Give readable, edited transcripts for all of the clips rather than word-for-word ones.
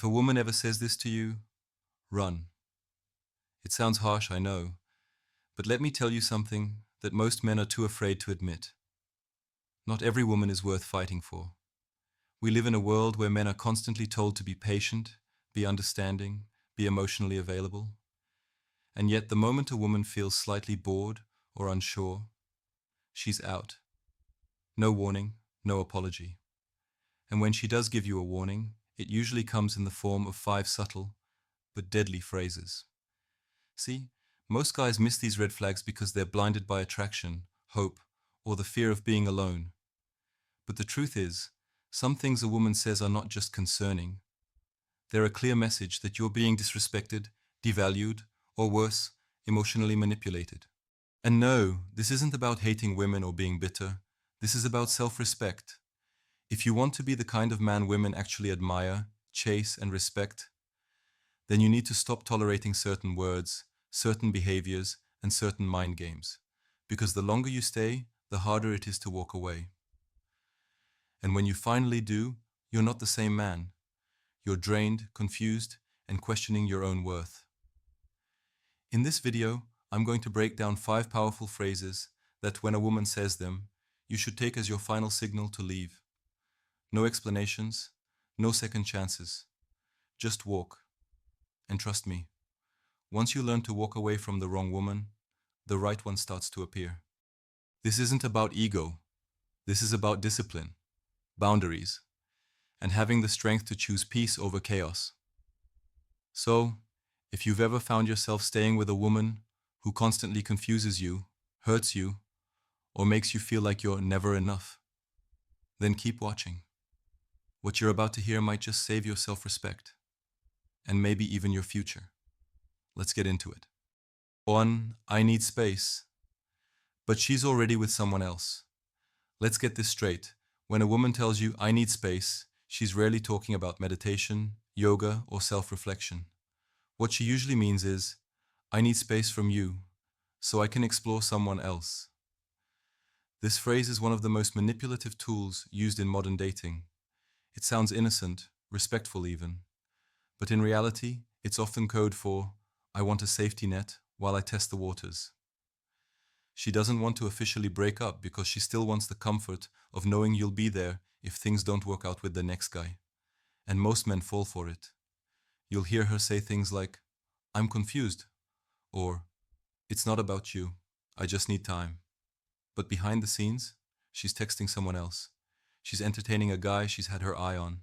a woman ever says this to you, run. It sounds harsh, I know, but let me tell you something that most men are too afraid to admit. Not every woman is worth fighting for. We live in a world where men are constantly told to be patient, be understanding, be emotionally available. And yet the moment a woman feels slightly bored or unsure, she's out. No warning, no apology. And when she does give you a warning, it usually comes in the form of 5 subtle but deadly phrases. See, most guys miss these red flags because they're blinded by attraction, hope, or the fear of being alone. But the truth is, some things a woman says are not just concerning. They're a clear message that you're being disrespected, devalued, or worse, emotionally manipulated. And no, this isn't about hating women or being bitter. This is about self-respect. If you want to be the kind of man women actually admire, chase, and respect, then you need to stop tolerating certain words, certain behaviors, and certain mind games. Because the longer you stay, the harder it is to walk away. And when you finally do, you're not the same man. You're drained, confused, and questioning your own worth. In this video, I'm going to break down 5 powerful phrases that, when a woman says them, you should take as your final signal to leave. No explanations, no second chances. Just walk. And trust me, once you learn to walk away from the wrong woman, the right one starts to appear. This isn't about ego. This is about discipline, boundaries, and having the strength to choose peace over chaos. So, if you've ever found yourself staying with a woman who constantly confuses you, hurts you, or makes you feel like you're never enough, then keep watching. What you're about to hear might just save your self-respect, and maybe even your future. Let's get into it. 1. I need space. But she's already with someone else. Let's get this straight. When a woman tells you, I need space, she's rarely talking about meditation, yoga, or self-reflection. What she usually means is, I need space from you, so I can explore someone else. This phrase is one of the most manipulative tools used in modern dating. It sounds innocent, respectful even. But in reality, it's often code for, I want a safety net while I test the waters. She doesn't want to officially break up because she still wants the comfort of knowing you'll be there if things don't work out with the next guy. And most men fall for it. You'll hear her say things like, I'm confused, or it's not about you, I just need time. But behind the scenes, she's texting someone else. She's entertaining a guy she's had her eye on.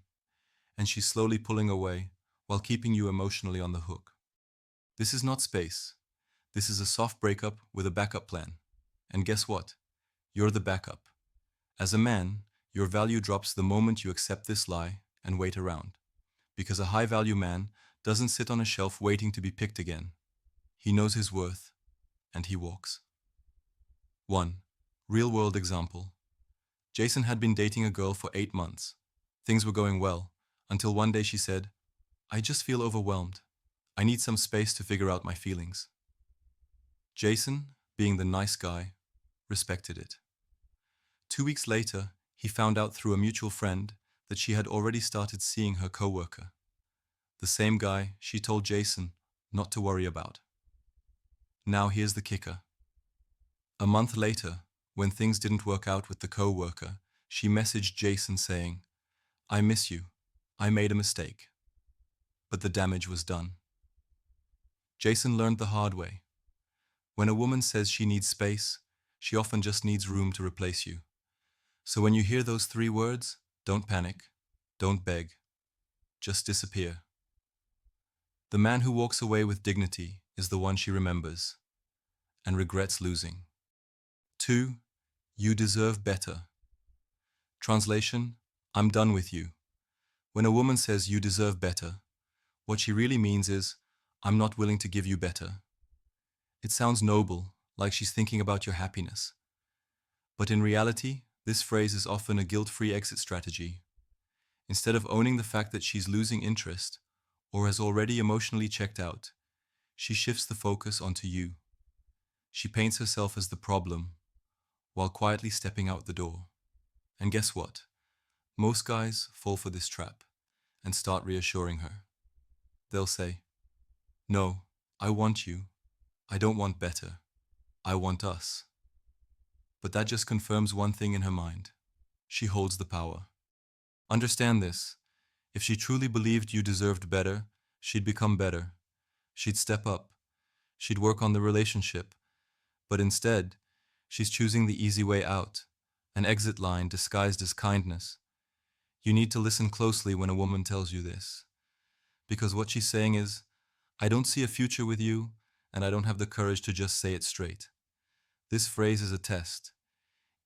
And she's slowly pulling away while keeping you emotionally on the hook. This is not space. This is a soft breakup with a backup plan. And guess what? You're the backup. As a man, your value drops the moment you accept this lie and wait around. Because a high-value man doesn't sit on a shelf waiting to be picked again. He knows his worth, and he walks. 1. Real-world example. Jason had been dating a girl for 8 months. Things were going well, until one day she said, I just feel overwhelmed. I need some space to figure out my feelings. Jason, being the nice guy, respected it. 2 weeks later, he found out through a mutual friend that she had already started seeing her coworker. The same guy she told Jason not to worry about. Now here's the kicker. A month later, when things didn't work out with the coworker, she messaged Jason saying, I miss you. I made a mistake. But the damage was done. Jason learned the hard way. When a woman says she needs space, she often just needs room to replace you. So when you hear those 3 words, don't panic, don't beg, just disappear. The man who walks away with dignity is the one she remembers and regrets losing. 2. You deserve better. Translation, I'm done with you. When a woman says you deserve better, what she really means is, I'm not willing to give you better. It sounds noble, like she's thinking about your happiness. But in reality, this phrase is often a guilt-free exit strategy. Instead of owning the fact that she's losing interest or has already emotionally checked out, she shifts the focus onto you. She paints herself as the problem while quietly stepping out the door. And guess what? Most guys fall for this trap and start reassuring her. they'll say, "No, I want you. I don't want better. I want us." But that just confirms one thing in her mind. She holds the power. Understand this. If she truly believed you deserved better, she'd become better. She'd step up. She'd work on the relationship. But instead, she's choosing the easy way out, an exit line disguised as kindness. You need to listen closely when a woman tells you this, because what she's saying is, "I don't see a future with you, and I don't have the courage to just say it straight." This phrase is a test.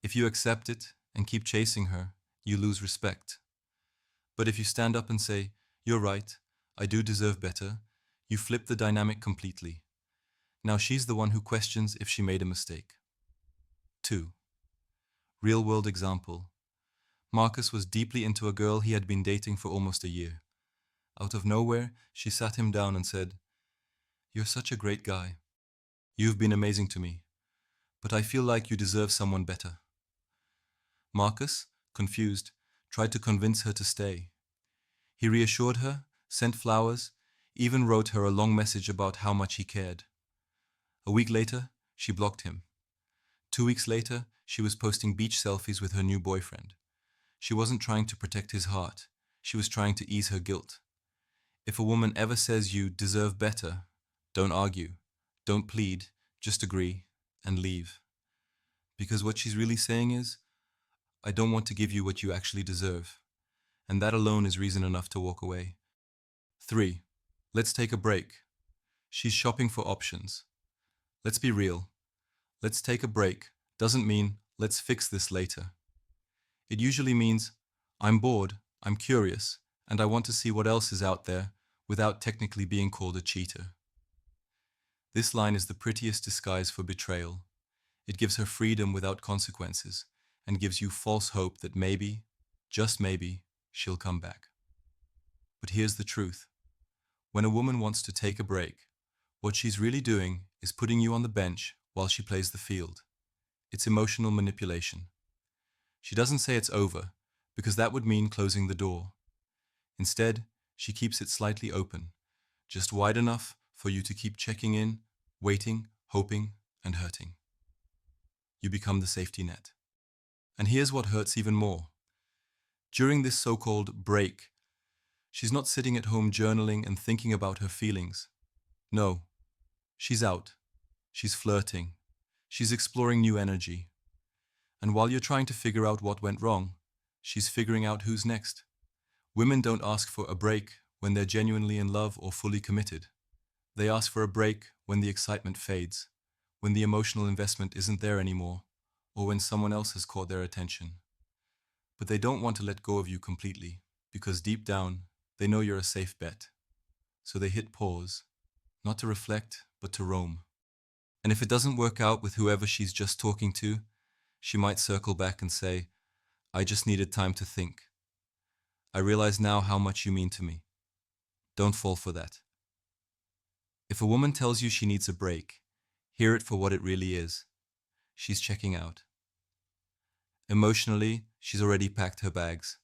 If you accept it and keep chasing her, you lose respect. But if you stand up and say, "You're right, I do deserve better," you flip the dynamic completely. Now she's the one who questions if she made a mistake. 2. Real-world example. Marcus was deeply into a girl he had been dating for almost a year. Out of nowhere, she sat him down and said, "You're such a great guy. You've been amazing to me, but I feel like you deserve someone better." Marcus, confused, tried to convince her to stay. He reassured her, sent flowers, even wrote her a long message about how much he cared. A week later, she blocked him. 2 weeks later, she was posting beach selfies with her new boyfriend. She wasn't trying to protect his heart. She was trying to ease her guilt. If a woman ever says you deserve better, don't argue, don't plead, just agree and leave. Because what she's really saying is, "I don't want to give you what you actually deserve." And that alone is reason enough to walk away. 3. Let's take a break. She's shopping for options. Let's be real. Let's take a break doesn't mean let's fix this later. It usually means I'm bored, I'm curious, and I want to see what else is out there without technically being called a cheater. This line is the prettiest disguise for betrayal. It gives her freedom without consequences and gives you false hope that maybe, just maybe, she'll come back. But here's the truth. When a woman wants to take a break, what she's really doing is putting you on the bench while she plays the field. It's emotional manipulation. She doesn't say it's over, because that would mean closing the door. Instead, she keeps it slightly open, just wide enough for you to keep checking in, waiting, hoping, and hurting. You become the safety net. And here's what hurts even more. During this so-called break, she's not sitting at home journaling and thinking about her feelings. No, she's out. She's flirting. She's exploring new energy. And while you're trying to figure out what went wrong, she's figuring out who's next. Women don't ask for a break when they're genuinely in love or fully committed. They ask for a break when the excitement fades, when the emotional investment isn't there anymore, or when someone else has caught their attention. But they don't want to let go of you completely, because deep down, they know you're a safe bet. So they hit pause, not to reflect, but to roam. And if it doesn't work out with whoever she's just talking to, she might circle back and say, "I just needed time to think. I realize now how much you mean to me." Don't fall for that. If a woman tells you she needs a break, hear it for what it really is. She's checking out. Emotionally, she's already packed her bags.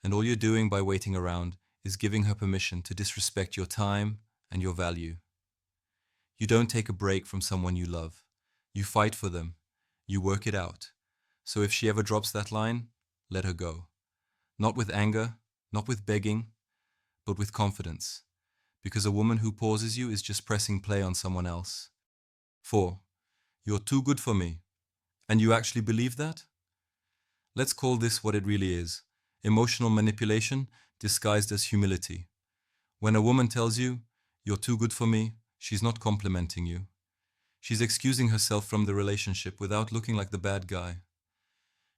And all you're doing by waiting around is giving her permission to disrespect your time and your value. You don't take a break from someone you love. You fight for them. You work it out. So if she ever drops that line, let her go. Not with anger, not with begging, but with confidence. Because a woman who pauses you is just pressing play on someone else. 4. You're too good for me. And you actually believe that? Let's call this what it really is. Emotional manipulation disguised as humility. When a woman tells you, "You're too good for me," she's not complimenting you. She's excusing herself from the relationship without looking like the bad guy.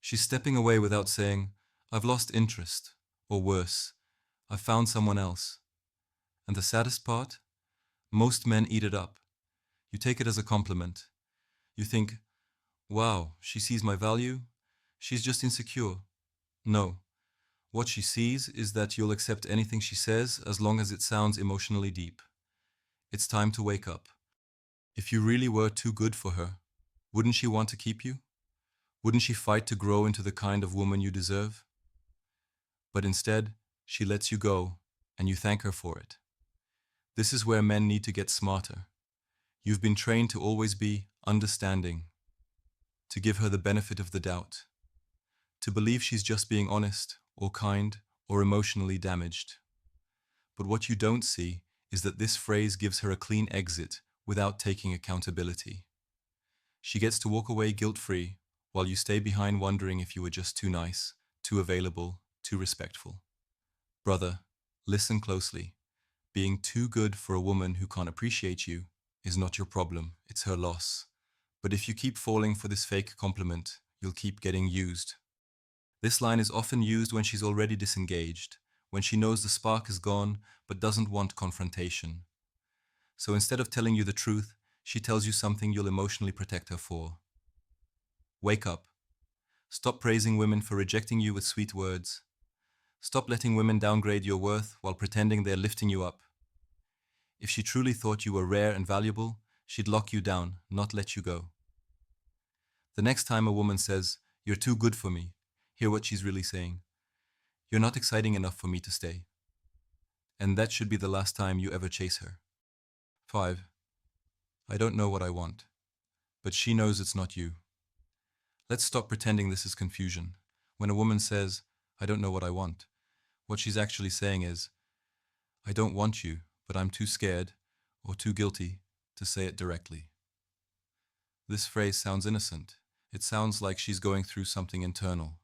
She's stepping away without saying, "I've lost interest," or worse, "I've found someone else." And the saddest part? Most men eat it up. You take it as a compliment. You think, "Wow, she sees my value. She's just insecure." No. What she sees is that you'll accept anything she says as long as it sounds emotionally deep. It's time to wake up. If you really were too good for her, wouldn't she want to keep you? Wouldn't she fight to grow into the kind of woman you deserve? But instead, she lets you go, and you thank her for it. This is where men need to get smarter. You've been trained to always be understanding, to give her the benefit of the doubt, to believe she's just being honest, or kind, or emotionally damaged. But what you don't see is that this phrase gives her a clean exit without taking accountability. She gets to walk away guilt-free, while you stay behind wondering if you were just too nice, too available, too respectful. Brother, listen closely. Being too good for a woman who can't appreciate you is not your problem, it's her loss. But if you keep falling for this fake compliment, you'll keep getting used. This line is often used when she's already disengaged, when she knows the spark is gone but doesn't want confrontation. So instead of telling you the truth, she tells you something you'll emotionally protect her for. Wake up. Stop praising women for rejecting you with sweet words. Stop letting women downgrade your worth while pretending they're lifting you up. If she truly thought you were rare and valuable, she'd lock you down, not let you go. The next time a woman says, "You're too good for me," hear what she's really saying. "You're not exciting enough for me to stay." And that should be the last time you ever chase her. 5. I don't know what I want, but she knows it's not you. Let's stop pretending this is confusion. When a woman says, "I don't know what I want," what she's actually saying is, "I don't want you, but I'm too scared or too guilty to say it directly." This phrase sounds innocent. It sounds like she's going through something internal,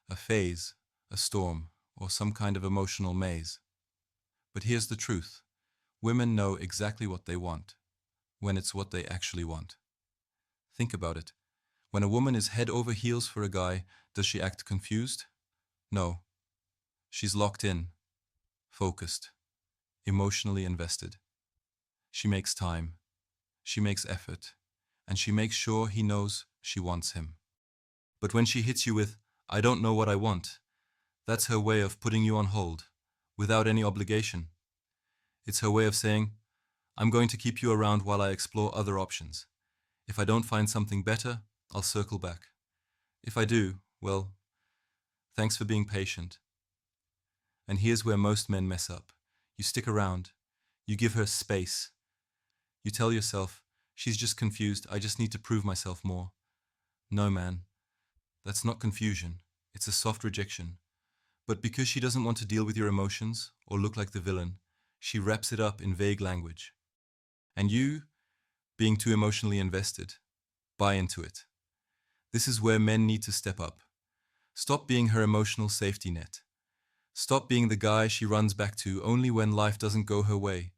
a phase, a storm, or some kind of emotional maze. But here's the truth. Women know exactly what they want, when it's what they actually want. Think about it. When a woman is head over heels for a guy, does she act confused? No. She's locked in, focused, emotionally invested. She makes time, she makes effort, and she makes sure he knows she wants him. But when she hits you with, "I don't know what I want," that's her way of putting you on hold, without any obligation. It's her way of saying, "I'm going to keep you around while I explore other options. If I don't find something better, I'll circle back. If I do, well, thanks for being patient." And here's where most men mess up. You stick around. You give her space. You tell yourself, "She's just confused. I just need to prove myself more." No, man. That's not confusion. It's a soft rejection. But because she doesn't want to deal with your emotions or look like the villain, she wraps it up in vague language. And you, being too emotionally invested, buy into it. This is where men need to step up. Stop being her emotional safety net. Stop being the guy she runs back to only when life doesn't go her way.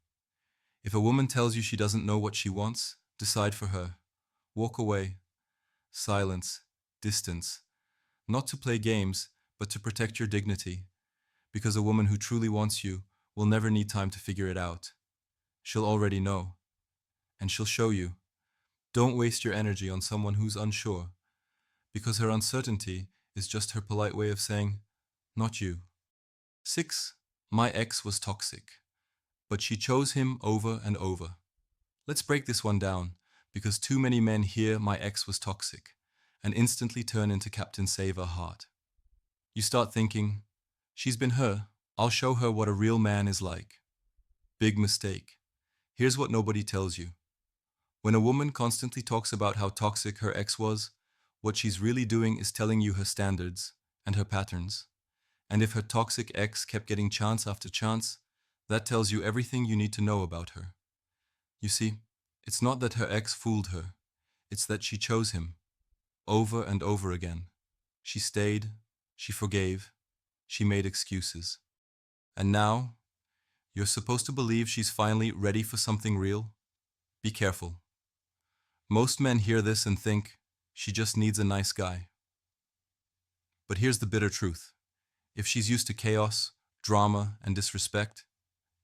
If a woman tells you she doesn't know what she wants, decide for her. Walk away. Silence. Distance. Not to play games, but to protect your dignity. Because a woman who truly wants you will never need time to figure it out. She'll already know. And she'll show you. Don't waste your energy on someone who's unsure, because her uncertainty is just her polite way of saying, "Not you." 6. My ex was toxic, but she chose him over and over. Let's break this one down, because too many men hear "my ex was toxic" and instantly turn into Captain Save-A-Heart. You start thinking, "She's been her, I'll show her what a real man is like." Big mistake. Here's what nobody tells you. When a woman constantly talks about how toxic her ex was, what she's really doing is telling you her standards and her patterns. And if her toxic ex kept getting chance after chance, that tells you everything you need to know about her. You see, it's not that her ex fooled her, it's that she chose him, over and over again. She stayed, she forgave, she made excuses. And now, you're supposed to believe she's finally ready for something real? Be careful. Most men hear this and think, she just needs a nice guy. But here's the bitter truth. If she's used to chaos, drama, and disrespect,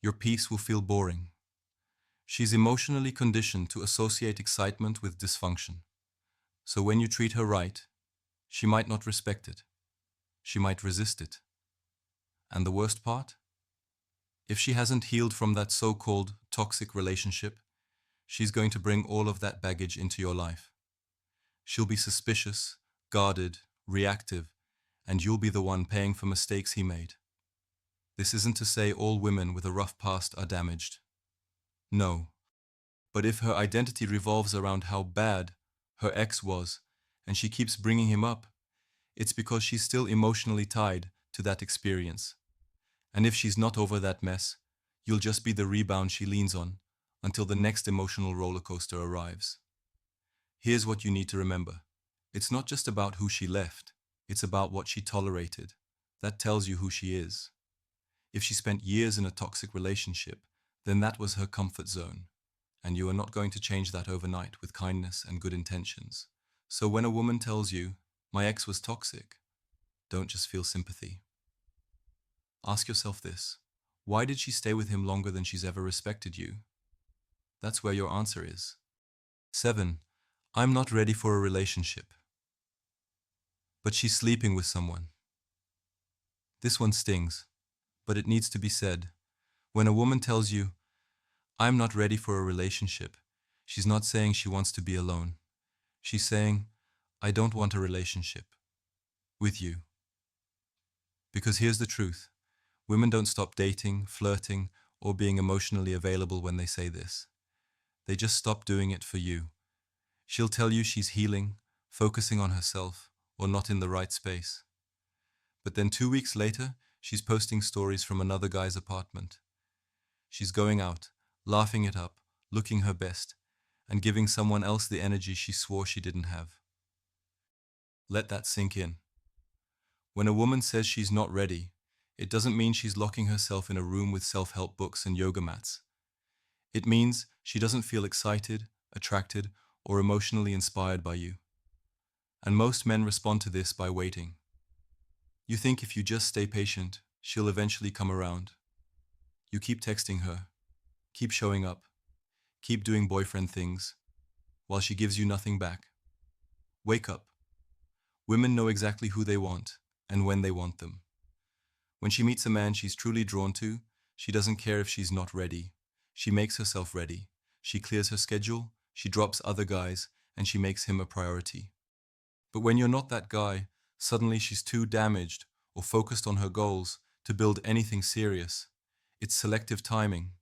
your peace will feel boring. She's emotionally conditioned to associate excitement with dysfunction. So when you treat her right, she might not respect it. She might resist it. And the worst part? If she hasn't healed from that so-called toxic relationship, she's going to bring all of that baggage into your life. She'll be suspicious, guarded, reactive, and you'll be the one paying for mistakes he made. This isn't to say all women with a rough past are damaged. No. But if her identity revolves around how bad her ex was, and she keeps bringing him up, it's because she's still emotionally tied to that experience. And if she's not over that mess, you'll just be the rebound she leans on until the next emotional roller coaster arrives. Here's what you need to remember. It's not just about who she left, it's about what she tolerated. That tells you who she is. If she spent years in a toxic relationship, then that was her comfort zone, and you are not going to change that overnight with kindness and good intentions. So when a woman tells you, "My ex was toxic," don't just feel sympathy. Ask yourself this: why did she stay with him longer than she's ever respected you? That's where your answer is. 7. I'm not ready for a relationship. But she's sleeping with someone. This one stings, but it needs to be said. When a woman tells you, "I'm not ready for a relationship," she's not saying she wants to be alone. She's saying, "I don't want a relationship with you." Because here's the truth: women don't stop dating, flirting, or being emotionally available when they say this. They just stop doing it for you. She'll tell you she's healing, focusing on herself, or not in the right space. But then 2 weeks later, she's posting stories from another guy's apartment. She's going out, laughing it up, looking her best, and giving someone else the energy she swore she didn't have. Let that sink in. When a woman says she's not ready, it doesn't mean she's locking herself in a room with self-help books and yoga mats. It means she doesn't feel excited, attracted, or emotionally inspired by you. And most men respond to this by waiting. You think if you just stay patient, she'll eventually come around. You keep texting her, keep showing up, keep doing boyfriend things, while she gives you nothing back. Wake up. Women know exactly who they want and when they want them. When she meets a man she's truly drawn to, she doesn't care if she's not ready. She makes herself ready. She clears her schedule, she drops other guys, and she makes him a priority. But when you're not that guy, suddenly she's too damaged or focused on her goals to build anything serious. It's selective timing,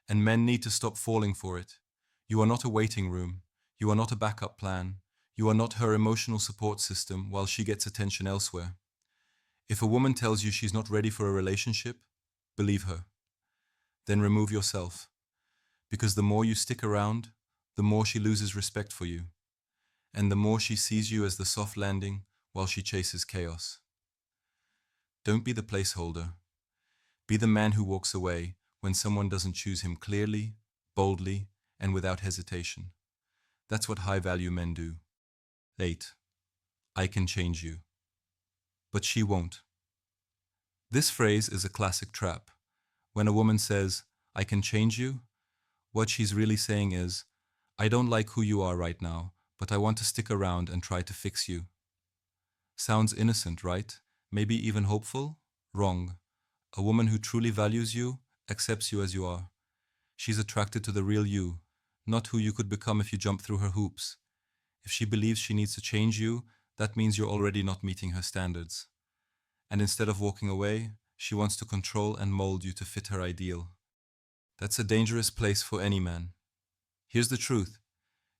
and men need to stop falling for it. You are not a waiting room. You are not a backup plan. You are not her emotional support system while she gets attention elsewhere. If a woman tells you she's not ready for a relationship, believe her. Then remove yourself, because the more you stick around, the more she loses respect for you, and the more she sees you as the soft landing while she chases chaos. Don't be the placeholder. Be the man who walks away when someone doesn't choose him clearly, boldly, and without hesitation. That's what high-value men do. 8. I can change you. But she won't. This phrase is a classic trap. When a woman says, "I can change you," what she's really saying is, "I don't like who you are right now, but I want to stick around and try to fix you." Sounds innocent, right? Maybe even hopeful? Wrong. A woman who truly values you accepts you as you are. She's attracted to the real you, not who you could become if you jump through her hoops. If she believes she needs to change you, that means you're already not meeting her standards. And instead of walking away, she wants to control and mold you to fit her ideal. That's a dangerous place for any man. Here's the truth: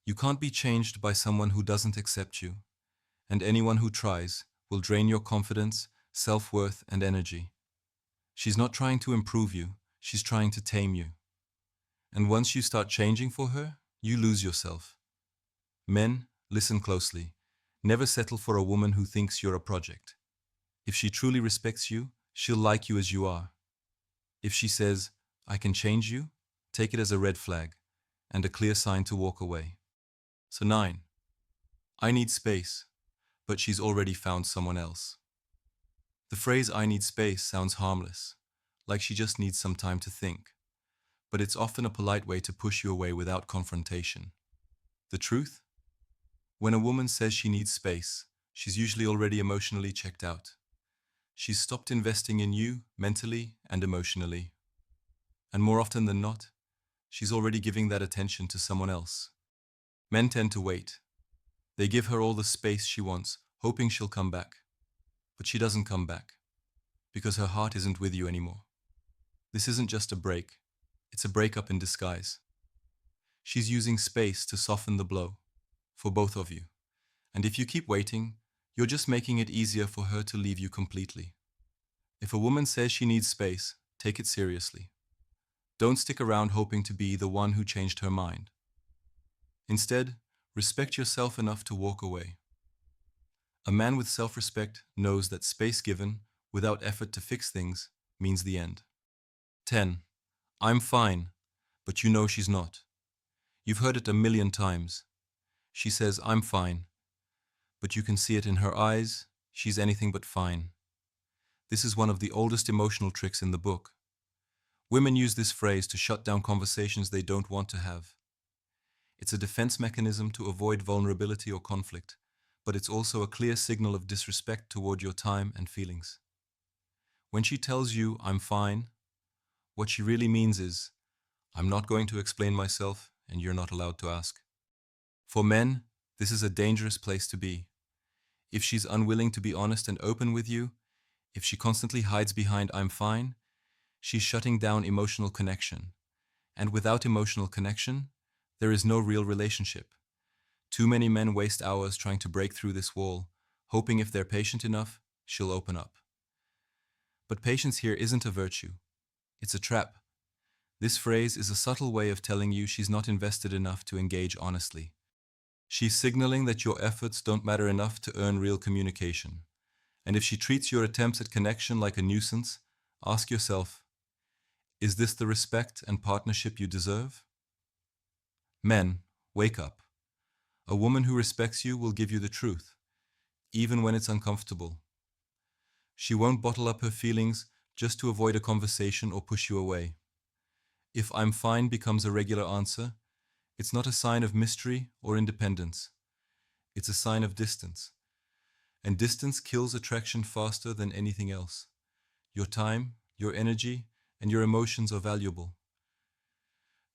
you can't be changed by someone who doesn't accept you, and anyone who tries will drain your confidence, self-worth, and energy. She's not trying to improve you, she's trying to tame you. And once you start changing for her, you lose yourself. Men, listen closely. Never settle for a woman who thinks you're a project. If she truly respects you, she'll like you as you are. If she says, "I can change you," take it as a red flag and a clear sign to walk away. So 9. I need space, but she's already found someone else. The phrase "I need space" sounds harmless, like she just needs some time to think. But it's often a polite way to push you away without confrontation. The truth? When a woman says she needs space, she's usually already emotionally checked out. She's stopped investing in you mentally and emotionally. And more often than not, she's already giving that attention to someone else. Men tend to wait. They give her all the space she wants, hoping she'll come back. But she doesn't come back, because her heart isn't with you anymore. This isn't just a break, it's a breakup in disguise. She's using space to soften the blow for both of you. And if you keep waiting, you're just making it easier for her to leave you completely. If a woman says she needs space, take it seriously. Don't stick around hoping to be the one who changed her mind. Instead, respect yourself enough to walk away. A man with self-respect knows that space given, without effort to fix things, means the end. 10. I'm fine, but you know she's not. You've heard it a million times. She says, I'm fine, but you can see it in her eyes, she's anything but fine. This is one of the oldest emotional tricks in the book. Women use this phrase to shut down conversations they don't want to have. It's a defense mechanism to avoid vulnerability or conflict, but it's also a clear signal of disrespect toward your time and feelings. When she tells you, I'm fine, what she really means is, I'm not going to explain myself and you're not allowed to ask. For men, this is a dangerous place to be. If she's unwilling to be honest and open with you, if she constantly hides behind I'm fine, she's shutting down emotional connection. And without emotional connection, there is no real relationship. Too many men waste hours trying to break through this wall, hoping if they're patient enough, she'll open up. But patience here isn't a virtue. It's a trap. This phrase is a subtle way of telling you she's not invested enough to engage honestly. She's signaling that your efforts don't matter enough to earn real communication. And if she treats your attempts at connection like a nuisance, ask yourself, is this the respect and partnership you deserve? Men, wake up. A woman who respects you will give you the truth, even when it's uncomfortable. She won't bottle up her feelings just to avoid a conversation or push you away. If I'm fine becomes a regular answer, it's not a sign of mystery or independence. It's a sign of distance. And distance kills attraction faster than anything else. Your time, your energy, and your emotions are valuable.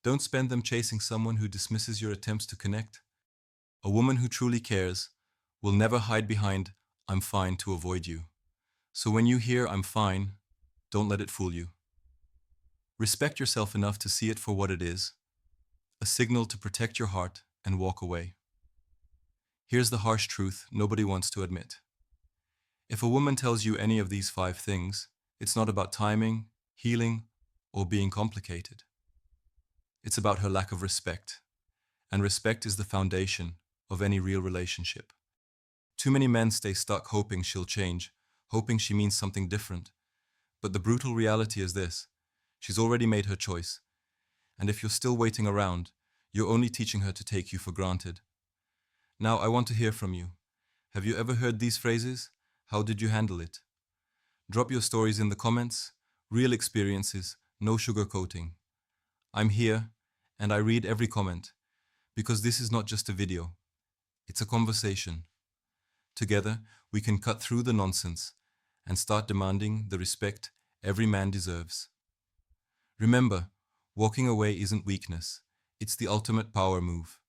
Don't spend them chasing someone who dismisses your attempts to connect. A woman who truly cares will never hide behind I'm fine to avoid you. So when you hear I'm fine, don't let it fool you. Respect yourself enough to see it for what it is, a signal to protect your heart and walk away. Here's the harsh truth nobody wants to admit. If a woman tells you any of these 5 things, it's not about timing, healing, or being complicated. It's about her lack of respect. And respect is the foundation of any real relationship. Too many men stay stuck hoping she'll change, hoping she means something different. But the brutal reality is this: she's already made her choice. And if you're still waiting around, you're only teaching her to take you for granted. Now, I want to hear from you. Have you ever heard these phrases? How did you handle it? Drop your stories in the comments. Real experiences, no sugarcoating. I'm here, and I read every comment, because this is not just a video. It's a conversation. Together, we can cut through the nonsense and start demanding the respect every man deserves. Remember, walking away isn't weakness. It's the ultimate power move.